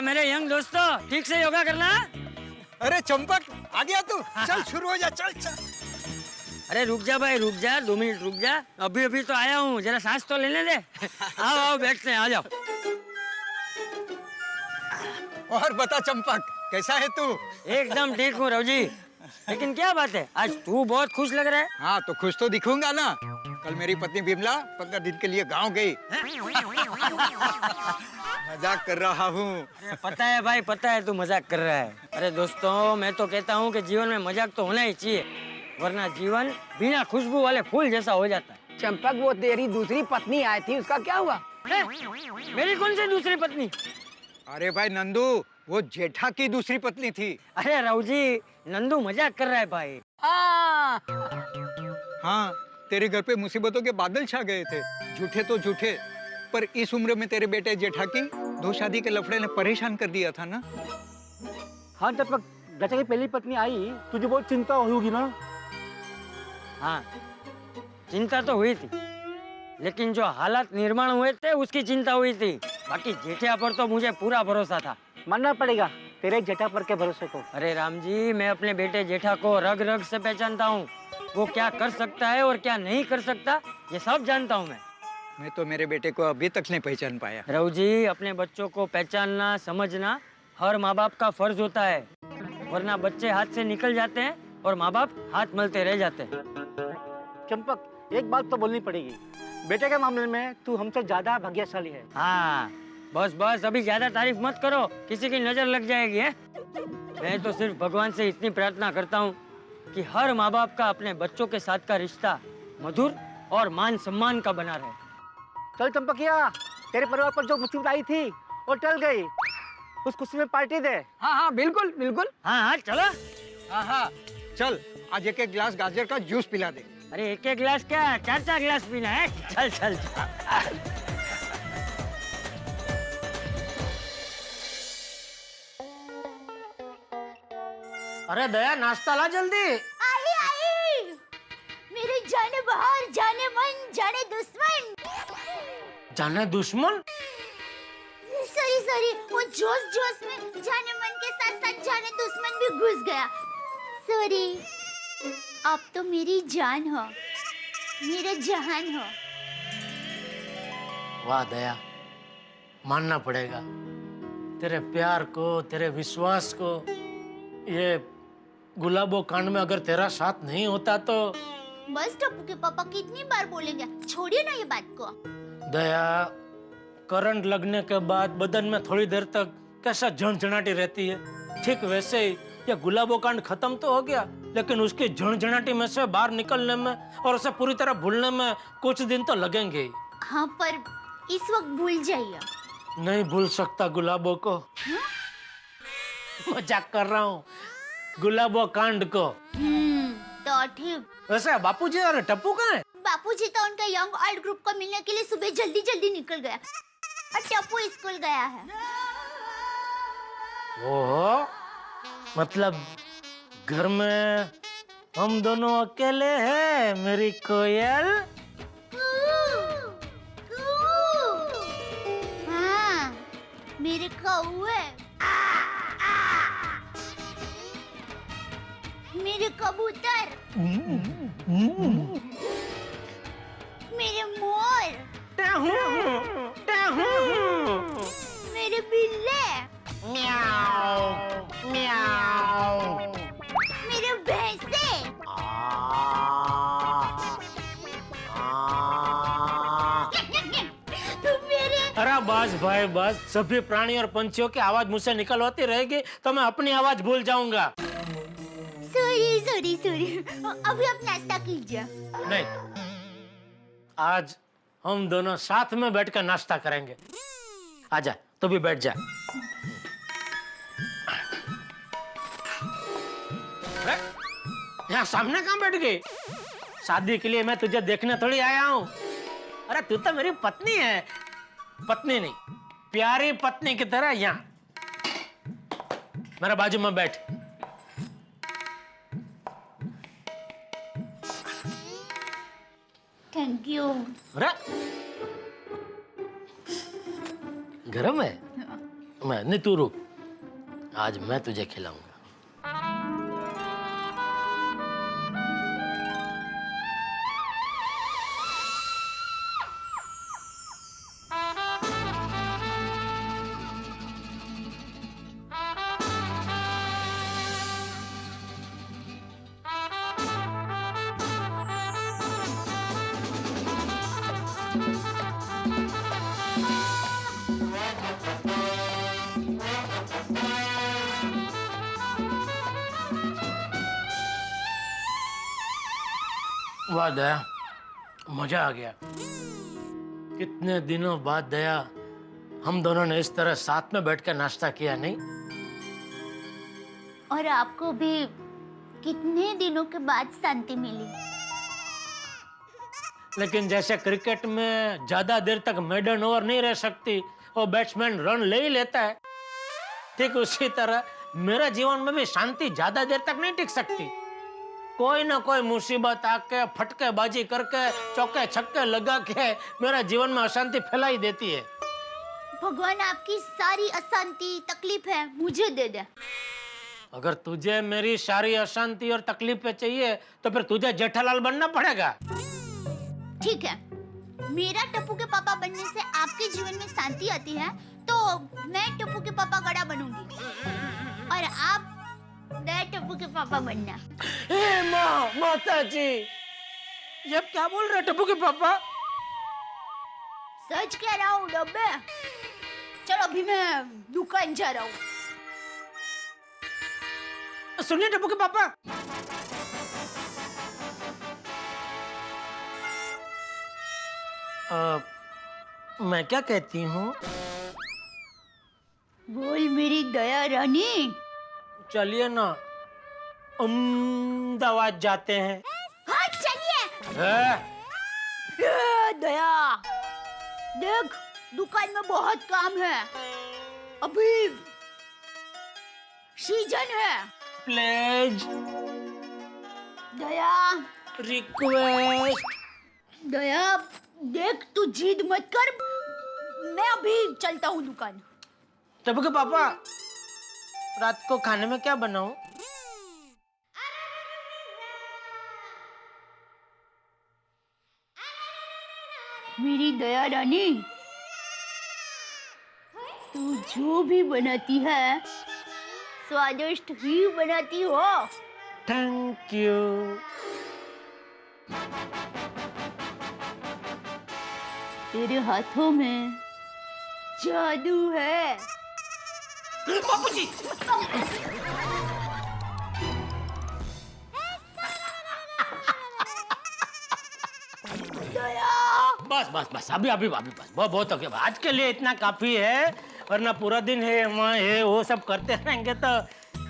मेरे यंग दोस्तों, ठीक से योगा करना। अरे चंपक, आ गया तू? चल शुरू हो जा, चल चल। अरे रुक जा भाई, रुक जा, 2 मिनट रुक जा। अभी अभी तो आया हूँ, जरा सांस तो लेने दे। आओ आओ, बैठते हैं, आ जाओ। और बता चंपक, कैसा है तू? एकदम ठीक हूँ रव जी। लेकिन क्या बात है, आज तू बहुत खुश लग रहा है। हाँ तो खुश तो दिखूंगा ना। कल मेरी पत्नी बिमला 15 दिन के लिए गांव गई। मजाक कर रहा हूँ। पता है भाई, पता है तू मजाक कर रहा है। अरे दोस्तों, मैं तो कहता हूँ कि जीवन में मजाक तो होना ही चाहिए, वरना जीवन बिना खुशबू वाले फूल जैसा हो जाता है। चंपक, वो तेरी दूसरी पत्नी आई थी, उसका क्या हुआ? मेरी कौन सी दूसरी पत्नी? अरे भाई नंदू, वो जेठा की दूसरी पत्नी थी। अरे राव जी, नंदू मजाक कर रहा है भाई। हाँ, तेरे घर पे मुसीबतों के बादल छा गए थे। झूठे तो झूठे, पर इस उम्र में तेरे बेटे जेठा की 2 शादी के लफड़े ने परेशान कर दिया था ना। हाँ चंपक, जैसे की पहली पत्नी आई, तुझे बहुत चिंता होगी ना? हाँ, चिंता तो हुई थी, लेकिन जो हालात निर्माण हुए थे उसकी चिंता हुई थी। बाकी जेठा पर तो मुझे पूरा भरोसा था। मानना पड़ेगा तेरे जेठा पर के भरोसे को। अरे राम जी, मैं अपने बेटे जेठा को रग रग से पहचानता हूँ। वो क्या कर सकता है और क्या नहीं कर सकता, ये सब जानता हूँ मैं तो मेरे बेटे को अभी तक नहीं पहचान पाया। रव जी, अपने बच्चों को पहचानना समझना हर माँ बाप का फर्ज होता है, वरना बच्चे हाथ से निकल जाते हैं और माँ बाप हाथ मलते रह जाते हैं। चंपक, एक बात तो बोलनी पड़ेगी, बेटे के मामले में तू हमसे ज्यादा भाग्यशाली है। हाँ, बस बस, अभी ज्यादा तारीफ मत करो, किसी की नजर लग जाएगी है? मैं तो सिर्फ भगवान से इतनी प्रार्थना करता हूँ कि हर माँ बाप का अपने बच्चों के साथ का रिश्ता मधुर और मान सम्मान का बना रहे। चल चंपकिया, तेरे परिवार पर जो मुसीबत आई थी वो टल गई, उस खुशी में पार्टी दे। हाँ हाँ बिल्कुल बिल्कुल। हाँ हाँ चलो। हाँ हाँ चल, आज एक गिलास गाजर का जूस पिला दे। अरे एक गिलास क्या, 4 गिलास पीना है। चल चल, चल। अरे दया, नाश्ता ला जल्दी। आई आई, मेरे जाने बाहर, जाने मन, जाने दुश्मन। जाने दुश्मन? सॉरी सॉरी, वो जोश जोश में जाने मन के साथ साथ जाने दुश्मन भी घुस गया। सॉरी। आप तो मेरी जान हो, मेरे जहान हो। वाह दया, मानना पड़ेगा तेरे प्यार को, तेरे विश्वास को। ये गुलाबो कांड में अगर तेरा साथ नहीं होता तो। बस टप्पू के पापा कितनी बार बोलेंगे, छोड़िए ना ये बात को। दया, करंट लगने के बाद बदन में थोड़ी देर तक कैसा झंझनाटी रहती है, ठीक वैसे ही ये गुलाबो कांड खत्म तो हो गया, लेकिन उसकी झंझनाटी में से बाहर निकलने में और उसे पूरी तरह भूलने में कुछ दिन तो लगेंगे ही। हाँ, पर इस वक्त भूल जाइए। नहीं भूल सकता गुलाबो को। मजाक कर रहा हूँ, गुलाबो कांड को। तो ठीक। वैसे बापूजी और टप्पू कहाँ है? बापूजी तो उनका यंग ऑल्ड ग्रुप को मिलने के लिए सुबह जल्दी जल्दी निकल गया और टप्पू स्कूल गया है। ओह, मतलब घर में हम दोनों अकेले हैं मेरी कोयल। हाँ, मेरे कौवे, मेरे कबूतर, मेरे मोर, मेरे बिल्ले, मेरे भैंसे, मेरे। अरे बस भाई बस, सभी प्राणी और पंछियों की आवाज मुझसे निकलवाती रहेगी तो मैं अपनी आवाज भूल जाऊंगा। सॉरी सॉरी सॉरी, अभी आप नाश्ता कीजिए। नहीं, आज हम दोनों साथ में बैठकर नाश्ता करेंगे। आजा, तू भी बैठ जा। यहाँ सामने कहाँ बैठ गई? शादी के लिए मैं तुझे देखने थोड़ी आया हूँ। अरे तू तो मेरी पत्नी है। पत्नी नहीं, प्यारी पत्नी की तरह यहाँ मेरे बाजू में बैठ। Thank you. अरे गरम है? मैं नहीं, तू रुक, आज मैं तुझे खिलाऊंगा। वाह दया, मजा आ गया। कितने दिनों बाद दया हम दोनों ने इस तरह साथ में बैठकर नाश्ता किया, नहीं? और आपको भी कितने दिनों के बाद शांति मिली। लेकिन जैसे क्रिकेट में ज्यादा देर तक मेडन ओवर नहीं रह सकती और बैट्समैन रन ले ही लेता है, ठीक उसी तरह मेरा जीवन में भी शांति ज्यादा देर तक नहीं टिक सकती। कोई ना कोई मुसीबत आके फटकेबाजी करके चौके छक्के लगा के मेरा जीवन में अशांति फैलाई देती है। भगवान आपकी सारी अशांति तकलीफ है मुझे दे दे। अगर तुझे मेरी सारी अशांति और तकलीफें चाहिए तो फिर तुझे जेठालाल बनना पड़ेगा। ठीक है, मेरा टप्पू के पापा बनने से आपके जीवन में शांति आती है तो मैं टप्पू के पापा गड़ा बनूंगी और आप मैं टप्पू के पापा बनना। माता जी, ये क्या बोल रहे टप्पू के पापा? सच कह रहा हूँ डब्बे। चलो अभी मैं दुकान जा रहा हूँ। सुनिए टप्पू के पापा, मैं क्या कहती हूँ? बोल मेरी दया रानी। चलिए ना अहमदाबाद जाते हैं। हाँ चलिए। ये दया देख, दुकान में बहुत काम है, अभी सीजन है। Please, Daya request. दया देख, तू जिद मत कर, मैं अभी चलता हूँ दुकान। टप्पू के पापा, रात को खाने में क्या बनाऊं? मेरी दया रानी, तू जो भी बनाती है स्वादिष्ट ही बनाती हो। Thank you. तेरे हाथों में जादू है। बापूजी, बस बस बस, अभी अभी अभी बस, बहुत बहुत हो गया। आज के लिए इतना काफी है, वरना पूरा दिन है वहाँ है वो सब करते रहेंगे तो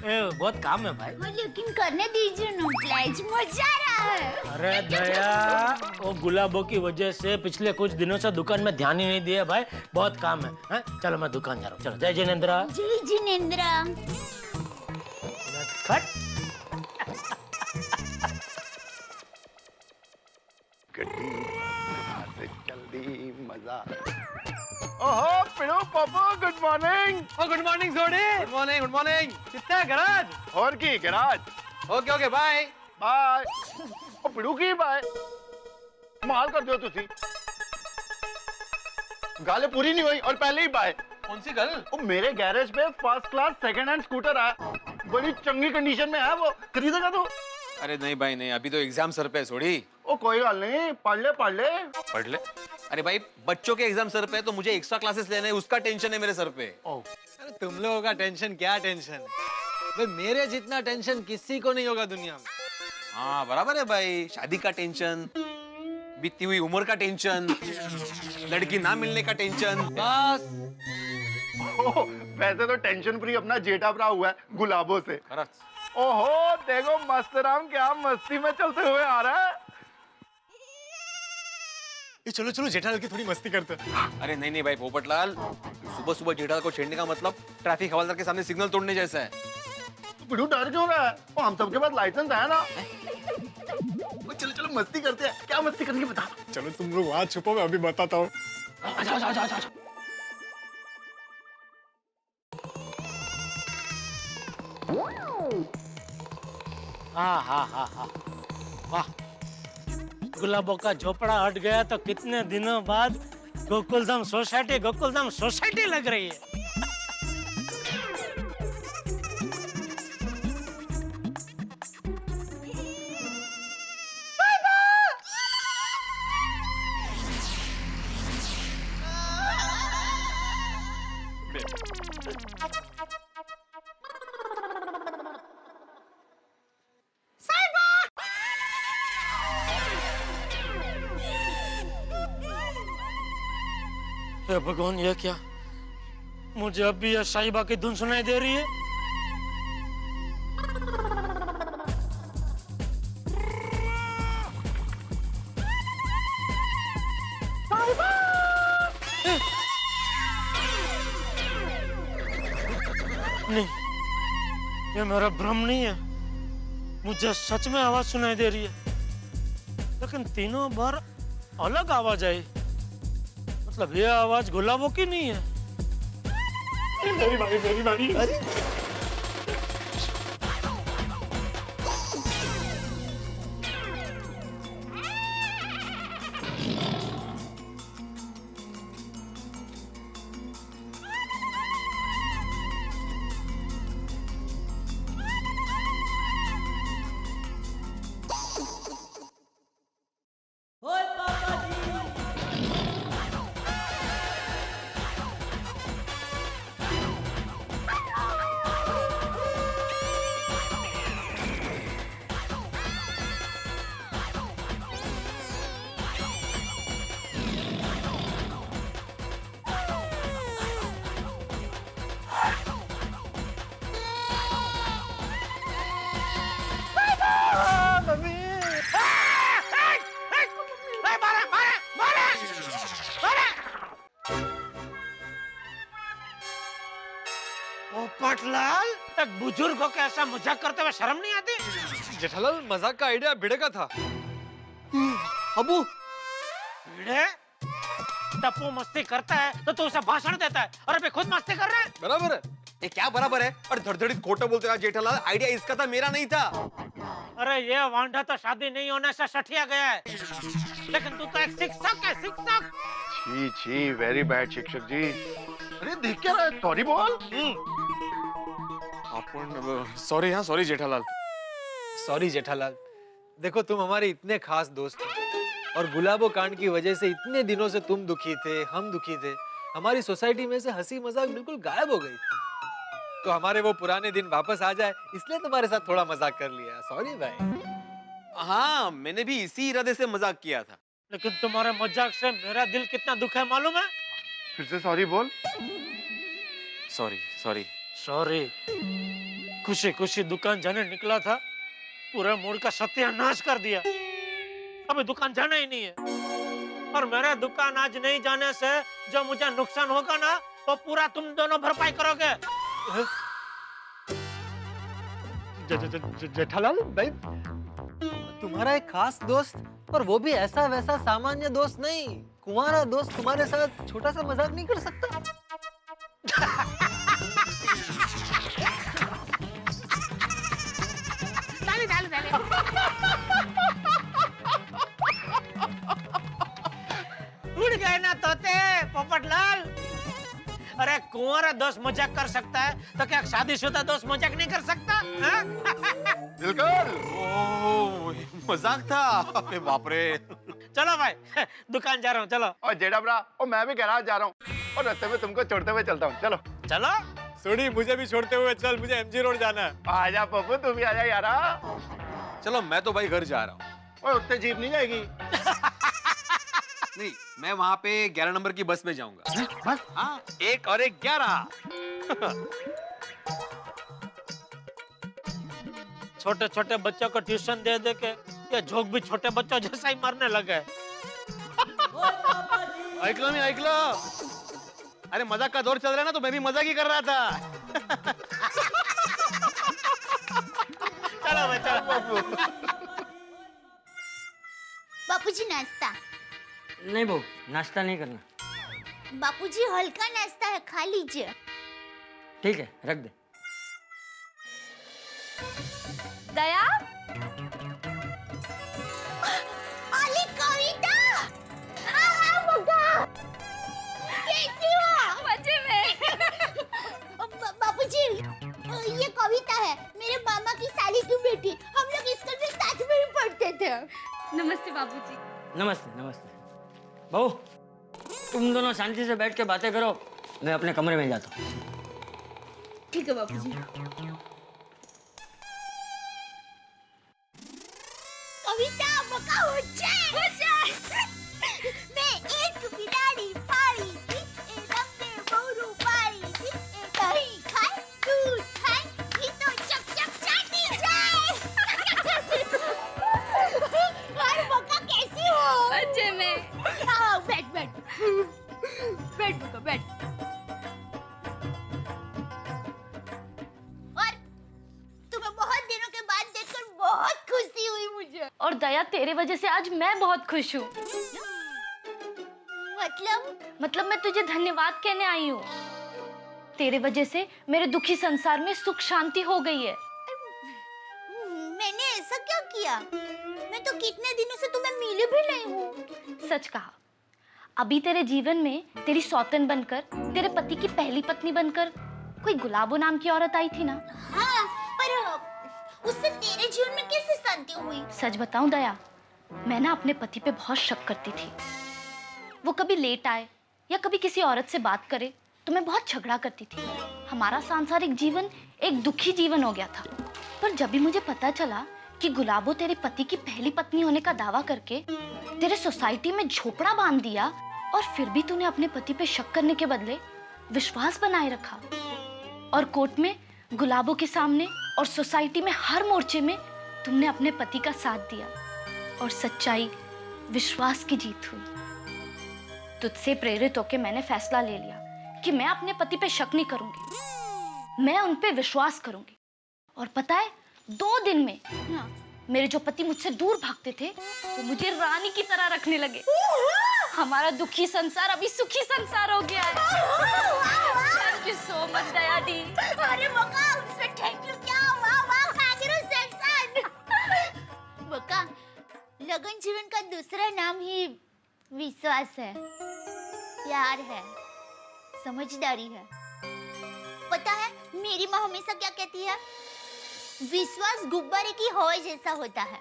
बहुत काम है भाई। लेकिन करने दीजिए ना प्लीज, मजा आ रहा है। अरे दया, वो गुलाबों की वजह से पिछले कुछ दिनों से दुकान में ध्यान ही नहीं दिया भाई, बहुत काम है। चलो मैं दुकान जा रहा हूँ, चलो। जय जिनेंद्र। जय जिनेंद्र। खट। जल्दी मजा। ओहो पिड़ो पापा, गुड मॉर्निंग। ओ गुड मॉर्निंग जोड़ी। Good morning, good morning. कितना गराज? और की गराज। Okay okay bye bye. ओ पिड़ो की बाय। माल कर दो तुसी। गाले पूरी नहीं हुई और पहले ही बाय। कौन सी गल? ओ मेरे गैरेज पे first class second hand scooter है, बड़ी चंगी कंडीशन में है, वो खरीदेगा तू? अरे नहीं भाई नहीं, अभी तो एग्जाम सर पे है थोड़ी। ओ कोई गल नहीं, पढ़ ले पढ़ ले। पढ़ ले? अरे भाई बच्चों के एग्जाम सर पे है तो मुझे एक्स्ट्रा क्लासेस लेने हैं, उसका टेंशन है मेरे सर पे। अरे तुम लोगों का टेंशन क्या टेंशन है भाई, मेरे जितना टेंशन किसी को नहीं होगा दुनिया में। हाँ बराबर है भाई, शादी का टेंशन, बीती हुई उम्र का टेंशन, लड़की ना मिलने का टेंशन। बस ओ, वैसे तो टेंशन फ्री अपना जेठा भरा हुआ है गुलाबों से। ओहो देखो मस्त राम क्या मस्ती में चलते हुए आ रहा है। ये चलो चलो जेठालाल की थोड़ी मस्ती करते हैं। अरे नहीं नहीं भाई पोपटलाल, सुबह सुबह जेठालाल को छेड़ने का मतलब ट्रैफिक हवलदार के सामने सिग्नल तोड़ने जैसा है। पिड़ू डर क्यों रहा है? ओ, हम सबके पास लाइसेंस है ना। ओ, चलो चलो मस्ती करते हैं। क्या मस्ती करनी बता। चलो तुम लोग वहां छुपो, मैं अभी बताता हूँ। आजा आजा आजा आजा। हाँ हाँ हाँ हाँ, वाह। गुलाबों का झोपड़ा हट गया तो कितने दिनों बाद गोकुलधाम सोसाइटी लग रही है। हे भगवान, ये क्या? मुझे अब भी ये साहिबा की धुन सुनाई दे रही है। नहीं, ये मेरा भ्रम नहीं है, मुझे सच में आवाज सुनाई दे रही है, लेकिन तीनों बार अलग आवाज आई। मतलब ये आवाज गुलाबों की नहीं है। मेरी बारी। अरे पोपटलाल, एक बुजुर्ग को कैसा मजाक करते हुए शर्म नहीं आती? जेठालाल, मजाक का आइडिया भिड़े का था। अबू, भिड़े? टप्पू मस्ती करता है तो तू उसे भाषण देता है और अभी खुद मस्ती कर रहा है। बराबर है। ये क्या बराबर है? और धड़धड़ी खोटा बोलते हो जेठालाल, आइडिया इसका था, मेरा नहीं था। अरे ये वांडा तो शादी नहीं होने से सठिया गया है, लेकिन तू तो एक शिक्षक है, शिक्षक। छी छी, वेरी बैड शिक्षक जी। अरे देख क्या रहा है? सॉरी बोल। सॉरी, हाँ सॉरी जेठालाल। सॉरी जेठालाल, देखो तुम हमारे इतने खास दोस्त हो और गुलाबो कांड की वजह से इतने दिनों से तुम दुखी थे, हम दुखी थे, हमारी सोसाइटी में से हंसी मजाक बिल्कुल गायब हो गई। तो हमारे वो पुराने दिन वापस आ जाए इसलिए तुम्हारे साथ थोड़ा मजाक कर लिया। सॉरी भाई। हाँ, मैंने भी इसी इरादे से मजाक किया था। लेकिन तुम्हारे मजाक से मेरा दिल कितना दुख है मालूम है? फिर से सॉरी बोल। Sorry sorry sorry. खुशी खुशी दुकान जाने निकला था, पूरे मूड का सत्यानाश कर दिया। अभी दुकान जाना ही नहीं है, और मेरा दुकान आज नहीं जाने से जो मुझे नुकसान होगा ना, वो पूरा तुम दोनों भरपाई करोगे। जेठालाल भाई, तुम्हारा एक खास दोस्त, और वो भी ऐसा वैसा सामान्य दोस्त नहीं, कुंवारा दोस्त तुम्हारे साथ छोटा सा मजाक नहीं कर सकता? उड़ गए ना तोते पोपटलाल। अरे कुंवारा दोस्त मजाक कर सकता है तो क्या शादीशुदा दोस्त मजाक नहीं कर सकता? बिल्कुल। ओह, मजाक था। अरे बाप रे। चलो भाई, दुकान जा रहा हूँ, चलो। और जेठा ब्रा, और मैं भी गैराज जा रहा हूँ, और रास्ते में तुमको छोड़ते हुए चलता हूँ। चलो चलो। सोनी, मुझे भी छोड़ते हुए चल, मुझे एमजी रोड जाना है। आजा पप्पू, तू भी आजा यारा। चलो, मैं तो भाई घर जा रहा हूँ। ओए, उत्ते जीप नहीं जाएगी। नहीं, मैं वहाँ पे 11 नंबर की बस में जाऊंगा। बस? हाँ, 1 और 1 11। छोटे छोटे बच्चों को ट्यूशन दे दे के ये जोक भी छोटे बच्चों जैसा ही मारने लगे। ऐकलो मी, ऐकलो। अरे मजाक का दौर चल रहा है ना, तो मैं भी मजाक ही कर रहा था। चलो भाई, चलो। बापूजी नाश्ता। नहीं बहू, नाश्ता नहीं करना। बापूजी हल्का नाश्ता है, खा लीजिए। ठीक है, रख दे। दया, नमस्ते बाबूजी। नमस्ते नमस्ते। बहू, तुम दोनों शांति से बैठ के बातें करो, मैं अपने कमरे में जाता हूँ। ठीक है बाबूजी। कविता बका हो जाए। मैं एक बिलाड़ी पाली थी, एक लंबे बोरू पाली थी, एक दही खाए, दूध खाए, ये तो चप चप चाटी जाए। और बका कैसी हो? अच्छे में। आओ बैठ बैठ बैठ बका बैठ। और तुम्हें बहुत दिनों के बाद देखकर बहुत खुशी हुई मुझे। और दया, तेरे वजह से आज मैं बहुत खुश हूँ। मतलब मैं तुझे धन्यवाद कहने आई हूँ। तेरे वजह से मेरे दुखी संसार में सुख शांति हो गई है। मैंने ऐसा क्या किया? मैं तो कितने दिनों से तुम्हें मिली भी नहीं हूँ। सच कहा। अभी तेरे जीवन में तेरी सौतन बनकर, तेरे पति की पहली पत्नी बनकर कोई गुलाबो नाम की औरत आई थी ना। हाँ, पर उससे तेरे जीवन में कैसे शांति हुई? सच बताऊं दया, मैं ना अपने पति पे बहुत शक करती थी। वो कभी लेट आए या कभी किसी औरत से बात करे तो मैं बहुत झगड़ा करती थी। हमारा सांसारिक जीवन एक दुखी जीवन हो गया था। पर जब भी मुझे पता चला कि गुलाबो तेरे पति की पहली पत्नी होने का दावा करके तेरे सोसाइटी में झोपड़ा बांध दिया, और फिर भी तूने अपने पति पे शक करने के बदले विश्वास बनाए रखा, और कोर्ट में, गुलाबो के सामने और सोसाइटी में हर मोर्चे में तुमने अपने पति का साथ दिया, और सच्चाई, विश्वास की जीत हुई। तुझसे प्रेरित होकर मैंने फैसला ले लिया कि मैं अपने पति पे शक नहीं करूंगी, मैं उन पे विश्वास करूंगी। और पता है, 2 दिन में मेरे जो पति मुझसे दूर भागते थे वो मुझे रानी की तरह रखने लगे। हमारा दुखी संसार अभी सुखी संसार हो गया है। थैंक यू सो मच दया दी। अरे बका, उसमें थैंक यू क्या? वाह वाह, कागरू सेक्शन। बका, लगन जीवन का दूसरा नाम ही विश्वास है, प्यार है, समझदारी है। पता है, मेरी माँ हमेशा क्या कहती है? विश्वास गुब्बारे की हवा जैसा होता है।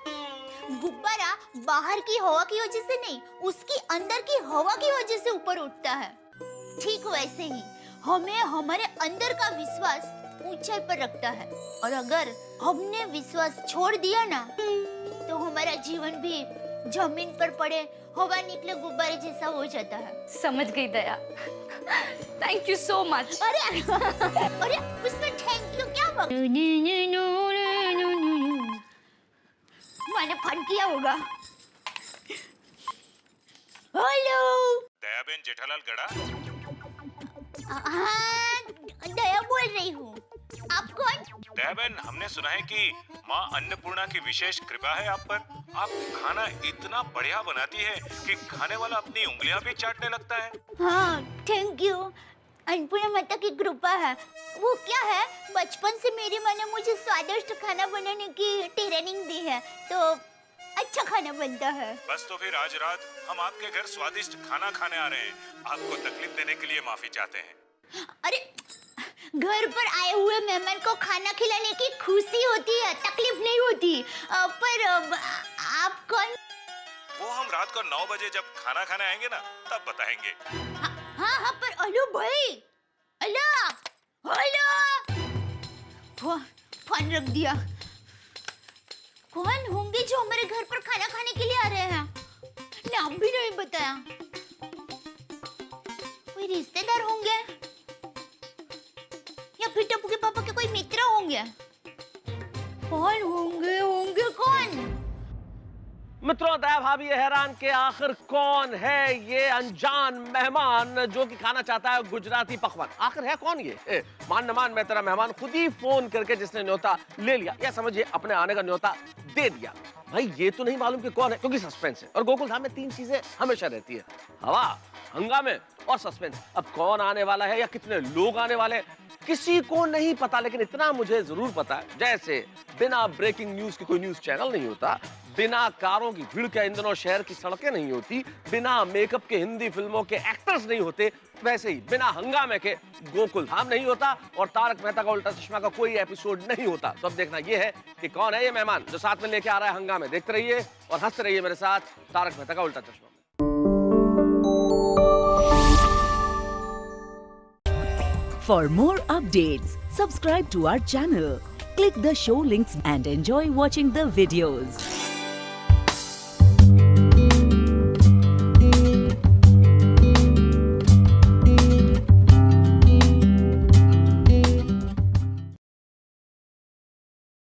गुब्बारा बाहर की हवा की वजह से नहीं, उसकी अंदर की हवा की वजह से ऊपर उठता है। ठीक वैसे ही हमें हमारे अंदर का विश्वास ऊंचाई पर रखता है, और अगर हमने विश्वास छोड़ दिया ना, तो हमारा जीवन भी जमीन पर पड़े हवा निकले गुब्बारे जैसा हो जाता है। समझ गई दया। Thank you so much. अरे अरे, उसमें थैंक यू क्या? मैंने फन किया होगा। हेलो दयाबेन जेठालाल गड़ा। हाँ, दया बोल रही हूँ। आप कौन? दयाबेन, हमने सुना है कि माँ अन्नपूर्णा की विशेष कृपा है आप पर। आप खाना इतना बढ़िया बनाती है कि खाने वाला अपनी उंगलियां भी चाटने लगता है। हाँ, थैंक यू। अन्नपूर्णा माता की कृपा है। वो क्या है, बचपन से मेरी माँ ने मुझे स्वादिष्ट खाना बनाने की ट्रेनिंग दी है, तो अच्छा खाना बनता है। बस तो फिर आज रात हम आपके घर स्वादिष्ट खाना खाने आ रहे हैं। आपको तकलीफ देने के लिए माफी चाहते हैं। अरे, घर पर आए हुए मेहमान को खाना खिलाने की खुशी होती है, तकलीफ नहीं होती। पर आप कौन? वो हम रात को 9 बजे जब खाना खाने आएंगे ना, तब बताएंगे। हाँ हाँ, पर अलो भाई, अलो हेलो, फोन रख दिया। कौन होंगे जो हमारे घर पर खाना खाने के लिए आ रहे हैं? नाम भी नहीं बताया। कोई रिश्तेदार होंगे या फिर टप्पू के पापा के कोई मित्र होंगे? कौन होंगे कौन? मित्रों, दया भाभी ये हैरान के आखिर कौन है ये अनजान मेहमान जो कि खाना चाहता है गुजराती पकवान। आखिर है कौन ये? मान न मान मैं तेरा मेहमान खुद ही फोन करके जिसने न्योता ले लिया, या समझिए अपने आने का न्योता दे दिया। भाई ये तो नहीं मालूम कि कौन है, क्योंकि सस्पेंस है, और गोकुल धाम में 3 चीजें हमेशा रहती है: हवा, हंगामे और सस्पेंस। अब कौन आने वाला है या कितने लोग आने वाले हैं किसी को नहीं पता, लेकिन इतना मुझे जरूर पता है, जैसे बिना ब्रेकिंग न्यूज के कोई न्यूज चैनल नहीं होता, बिना कारों की भीड़ के इन दिनों शहर की सड़कें नहीं होती, बिना मेकअप के हिंदी फिल्मों के एक्टर्स नहीं होते, वैसे ही बिना हंगामे के गोकुल धाम नहीं होता और तारक मेहता का उल्टा चश्मा का कोई एपिसोड नहीं होता। तो अब देखना यह है कि कौन है ये मेहमान जो साथ में लेके आ रहा है हंगामे। देखते रहिए और हंसते रहिए मेरे साथ तारक मेहता का उल्टा चश्मा। For more updates, subscribe to our channel, click the show links and enjoy watching the videos.